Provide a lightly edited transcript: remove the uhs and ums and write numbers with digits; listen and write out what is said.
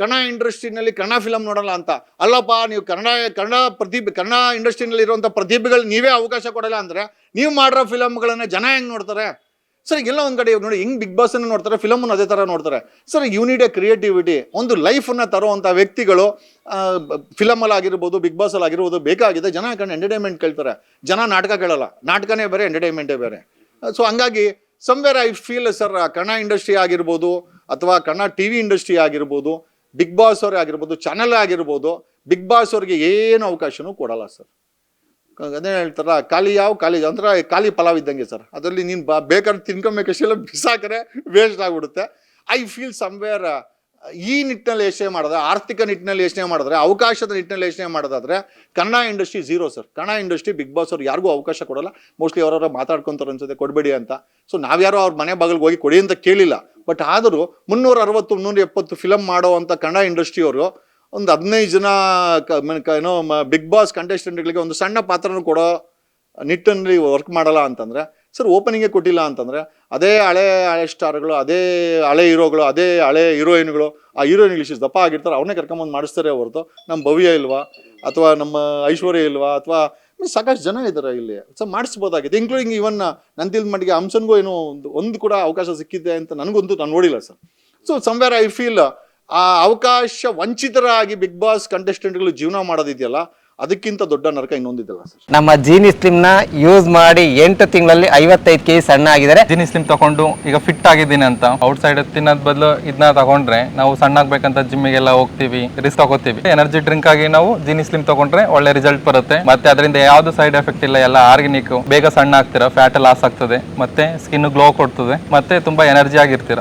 Kannada ಇಂಡಸ್ಟ್ರಿನಲ್ಲಿ Kannada film ನೋಡಲ್ಲ ಅಂತ. ಅಲ್ಲಪ್ಪ, ನೀವು ಕನ್ನಡ ಇಂಡಸ್ಟ್ರಿನಲ್ಲಿ ಇರುವಂಥ ಪ್ರತಿಭೆಗಳು ನೀವೇ ಅವಕಾಶ ಕೊಡಲ್ಲ ಅಂದರೆ ನೀವು ಮಾಡಿರೋ ಫಿಲಮ್ಗಳನ್ನ ಜನ ಹೆಂಗೆ ನೋಡ್ತಾರೆ ಸರ್? ಎಲ್ಲ ಒಂದು ಕಡೆ ನೋಡಿ, ಹಿಂಗೆ ಬಿಗ್ ಬಾಸನ್ನು ನೋಡ್ತಾರೆ, ಫಿಲಮನ್ನು ಅದೇ ಥರ ನೋಡ್ತಾರೆ ಸರ್. ಯೂನಿಟ್ ಎ ಕ್ರಿಯೇಟಿವಿಟಿ, ಒಂದು ಲೈಫನ್ನು ತರುವಂಥ ವ್ಯಕ್ತಿಗಳು ಫಿಲಮಲ್ಲಿ ಆಗಿರ್ಬೋದು, ಬಿಗ್ ಬಾಸಲ್ಲಿ ಆಗಿರ್ಬೋದು ಬೇಕಾಗಿದೆ. ಜನ ಯಾಕಂದ್ರೆ ಎಂಟರ್ಟೈನ್ಮೆಂಟ್ ಕೇಳ್ತಾರೆ, ಜನ ನಾಟಕ ಕೇಳಲ್ಲ. ನಾಟಕನೇ ಬೇರೆ, ಎಂಟರ್ಟೈನ್ಮೆಂಟೇ ಬೇರೆ. ಸೊ ಹಂಗಾಗಿ somewhere I feel sir, Kannada industry ಆಗಿರ್ಬೋದು ಅಥವಾ ಕನ್ನಡ ಟಿ ವಿ ಇಂಡಸ್ಟ್ರಿ ಆಗಿರ್ಬೋದು, ಬಿಗ್ ಬಾಸ್ ಅವರೇ ಆಗಿರ್ಬೋದು, ಚಾನಲ್ ಆಗಿರ್ಬೋದು, ಬಿಗ್ ಬಾಸ್ ಅವ್ರಿಗೆ ಏನು ಅವಕಾಶನೂ ಕೊಡಲ್ಲ ಸರ್. ಅದೇ ಹೇಳ್ತಾರ, ಖಾಲಿ ಅಂದ್ರೆ ಖಾಲಿ ಪಲಾವ್ ಇದ್ದಂಗೆ ಸರ್. ಅದರಲ್ಲಿ ನೀನು ಬೇಕಾದ್ರೆ ತಿನ್ಕೊಬೇಕಷ್ಟೆಲ್ಲ ಬಿಸಾಕರೆ ವೇಸ್ಟ್ ಆಗಿಬಿಡುತ್ತೆ. ಐ ಫೀಲ್ ಸಮ್ವೇರ್ ಈ ನಿಟ್ಟಿನಲ್ಲಿ ಯೋಚನೆ ಮಾಡಿದ್ರೆ, ಆರ್ಥಿಕ ನಿಟ್ಟಿನಲ್ಲಿ ಯೋಚನೆ ಮಾಡಿದ್ರೆ, ಅವಕಾಶದ ನಿಟ್ಟಿನಲ್ಲಿ ಯೋಚನೆ ಮಾಡೋದಾದ್ರೆ Kannada industry zero sir. Kannada industry Bigg Boss ಅವ್ರು ಯಾರಿಗೂ ಅವಕಾಶ ಕೊಡಲ್ಲ. ಮೋಸ್ಟ್ಲಿ ಅವರವರ ಮಾತಾಡ್ಕೊತಾರೆ ಅನ್ಸುತ್ತೆ, ಕೊಡಬೇಡಿ ಅಂತ. ಸೊ ನಾವ್ಯಾರೋ ಅವ್ರ ಮನೆ ಬಾಗಿಲಿಗೆ ಹೋಗಿ ಕೊಡಿ ಅಂತ ಕೇಳಿಲ್ಲ. ಬಟ್ ಆದರೂ 360 370 ಫಿಲಮ್ ಮಾಡೋ ಅಂಥ ಕನ್ನಡ ಇಂಡಸ್ಟ್ರಿಯವರು ಒಂದು 15 ಜನ ಏನೋ ಬಿಗ್ ಬಾಸ್ ಕಂಟೆಸ್ಟೆಂಟ್ಗಳಿಗೆ ಒಂದು ಸಣ್ಣ ಪಾತ್ರನೂ ಕೊಡೋ ನಿಟ್ಟಿನಲ್ಲಿ ವರ್ಕ್ ಮಾಡಲ್ಲ ಅಂತಂದರೆ ಸರ್, ಓಪನಿಂಗೇ ಕೊಟ್ಟಿಲ್ಲ ಅಂತಂದರೆ ಅದೇ ಹಳೆ ಸ್ಟಾರ್ಗಳು, ಅದೇ ಹಳೆ ಹೀರೋಗಳು, ಅದೇ ಹಳೆ ಹೀರೋಯಿನ್ಗಳು, ಆ ಹೀರೋಯಿನ್ಗಳು ಇಷ್ಟು ದಪ್ಪ ಆಗಿರ್ತಾರೆ, ಅವ್ರನ್ನೇ ಕರ್ಕೊಂಬಂದು ಮಾಡಿಸ್ತಾರೆ ಹೊರತು ನಮ್ಮ ಭವ್ಯ ಇಲ್ವಾ ಅಥವಾ ನಮ್ಮ ಐಶ್ವರ್ಯ ಇಲ್ವಾ ಅಥವಾ ಸಾಕಷ್ಟು ಜನ ಇದ್ದಾರೆ ಇಲ್ಲಿ. ಸೊ ಮಾಡಿಸ್ಬೋದಾಗಿದೆ. ಇನ್ಕ್ಲೂಡಿಂಗ್ ಇವನ್ ನಂದಿಲ್ ಮಟ್ಟಿಗೆ ಹಂಸನ್ಗೂ ಏನೋ ಒಂದು ಕೂಡ ಅವಕಾಶ ಸಿಕ್ಕಿದೆ ಅಂತ ನನಗಂತೂ ನಾನು ನೋಡಿಲ್ಲ sir. So somewhere I feel ಆ ಅವಕಾಶ ವಂಚಿತರಾಗಿ ಬಿಗ್ ಬಾಸ್ ಕಂಟೆಸ್ಟೆಂಟ್ಗಳು ಜೀವನ ಮಾಡೋದಿದೆಯಲ್ಲ, ಅದಕ್ಕಿಂತ ದೊಡ್ಡ ನರಕ ಇನ್ನೊಂದಿದ್ದಲ್ಲ ಸರ್. ನಮ್ಮ ಜೀನಿ ಸ್ಲಿಮ್ ನ ಯೂಸ್ ಮಾಡಿ 8 ತಿಂಗಳಲ್ಲಿ 55 kg ಸಣ್ಣ ಆಗಿದ್ದಾರೆ. ಜೀನಿ ಸ್ಲಿಮ್ ತಗೊಂಡು ಈಗ ಫಿಟ್ ಆಗಿದ್ದೀನಿ ಅಂತ ಔಟ್ ಸೈಡ್ ತಿನ್ನೋದ್ ಬದಲು ಇದನ್ನ ತಗೊಂಡ್ರೆ ನಾವು ಸಣ್ಣ ಆಗ್ಬೇಕಂತ ಜಿಮ್ಮಿಗೆಲ್ಲ ಹೋಗ್ತೀವಿ, ರಿಸ್ಕ್ ತಗೋತೀವಿ. ಎನರ್ಜಿ ಡ್ರಿಂಕ್ ಆಗಿ ನಾವು ಜೀನಿ ಸ್ಲಿಮ್ ತಗೊಂಡ್ರೆ ಒಳ್ಳೆ ರಿಸಲ್ಟ್ ಬರುತ್ತೆ. ಮತ್ತೆ ಅದರಿಂದ ಯಾವ್ದು ಸೈಡ್ ಎಫೆಕ್ಟ್ ಇಲ್ಲ, ಎಲ್ಲ ಆರ್ಗ್ಯಾನಿಕ್. ಬೇಗ ಸಣ್ಣ ಆಗ್ತೀರಾ, ಫ್ಯಾಟ್ ಲಾಸ್ ಆಗ್ತದೆ, ಮತ್ತೆ ಸ್ಕಿನ್ ಗ್ಲೋ ಕೊಡ್ತದೆ, ಮತ್ತೆ ತುಂಬಾ ಎನರ್ಜಿ ಆಗಿರ್ತೀರಾ.